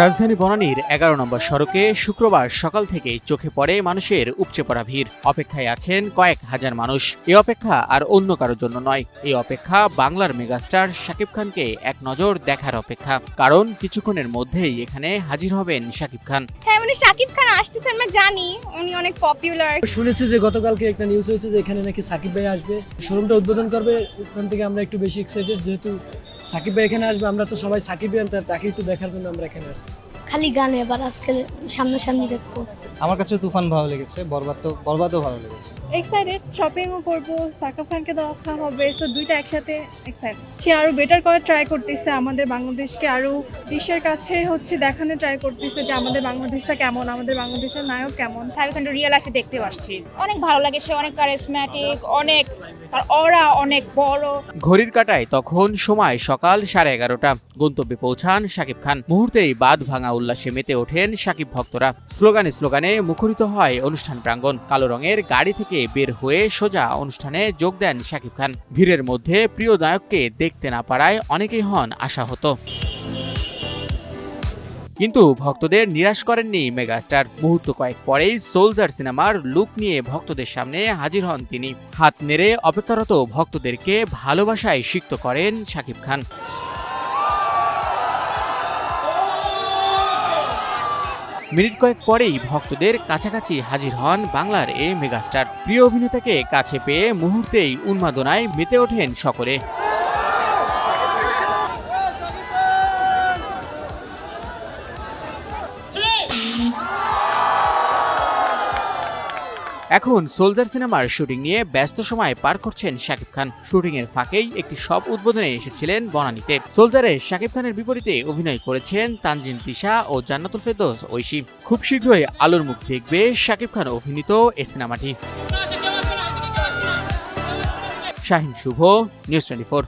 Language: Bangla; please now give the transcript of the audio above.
রাজধানী বনানীর ১১ নম্বর সড়কে শুক্রবার সকাল থেকে চোখে পড়ে মানুষের উপচে পড়া ভিড়। অপেক্ষায় আছেন কয়েক হাজার মানুষ। এই অপেক্ষা আর অন্য কারোর জন্য নয়, এই অপেক্ষা বাংলার মেগাস্টার শাকিব খানকে এক নজর দেখার অপেক্ষা। কারণ কিছুক্ষণের মধ্যেই এখানে হাজির হবেন শাকিব খান। হ্যাঁ, মানে শাকিব খান আসতেছে আমরা জানি, উনি অনেক পপুলার। শুনেছি যে গতকালকে একটা নিউজ হয়েছে যে এখানে নাকি সাকিব ভাই আসবে, শোরুমটা উদ্বোধন করবে। ওখান থেকে আমরা একটু বেশি এক্সাইটেড, যেহেতু সাকিব ভাই এখানে আসবে। আমরা তো সবাই সাকিব ভাই, তাকে একটু দেখার জন্য আমরা এখানে আসছি। খালি গানে, এবার আজকে সামনাসামনি দেখবো। আমার কাছে তুফান ভালো লেগেছে, বরবাদও ভালো লেগেছে। এক্সাইটেড, শপিংও করবো, শাকিব খানকে দেখা হবে, সো দুইটা একসাথে এক্সাইটেড। সে আরো বেটার করে ট্রাই করতেছে, আমাদের বাংলাদেশকে আরো বিশ্বের কাছে দেখানো ট্রাই করতেছে যে আমাদের বাংলাদেশটা কেমন, আমাদের বাংলাদেশের নায়ক কেমন। শাকিব খান রিয়েল লাইফে দেখতে পাচ্ছি, অনেক ভালো লাগে। সে অনেক কারিজম্যাটিক, অনেক তার অরা অনেক বড়। ঘড়ির কাঁটায় তখন সময় সকাল 11:30। গন্তব্যে পৌঁছান শাকিব খান। মুহূর্তেই বাঁধ ভাঙা উল্লাসে মেতে ওঠেন শাকিব ভক্তরা। স্লোগানে স্লোগানে মুখরিত হয় অনুষ্ঠান প্রাঙ্গণ। কালো রঙের গাড়ি থেকে বের হয়ে সোজা অনুষ্ঠানে যোগ দেন শাকিব খান। ভিড়ের মধ্যে প্রিয় নায়ককে দেখতে না পারায় অনেকেই হন আশাহত। কিন্তু ভক্তদের নিরাশ করেননি মেগাস্টার। মুহূর্ত কয়েক পরেই সোলজার সিনেমার লুক নিয়ে ভক্তদের সামনে হাজির হন তিনি। হাত নেড়ে অপেক্ষারত ভক্তদেরকে ভালোবাসায় সিক্ত করেন শাকিব খান। মিনিট কয়েক পরেই ভক্তদের কাছাকাছি হাজির হন বাংলার এই মেগাস্টার। প্রিয় অভিনেতাকে কাছে পেয়ে মুহূর্তেই উন্মাদনায় মেতে ওঠেন সকলে। এখন সোলজার সিনেমার শুটিং নিয়ে ব্যস্ত সময় পার করছেন শাকিব খান। শুটিং এর ফাঁকেই একটি শপ উদ্বোধনে এসেছিলেন বনানীতে। সোলজারে শাকিব খানের বিপরীতে অভিনয় করেছেন তানজিন তিশা ও জান্নাতুল ফেরদৌস ঐশী। খুব শীঘ্রই আলোর মুখ দেখবে শাকিব খান অভিনীত এই সিনেমাটি। শাহিন শুভ, নিউজ 24।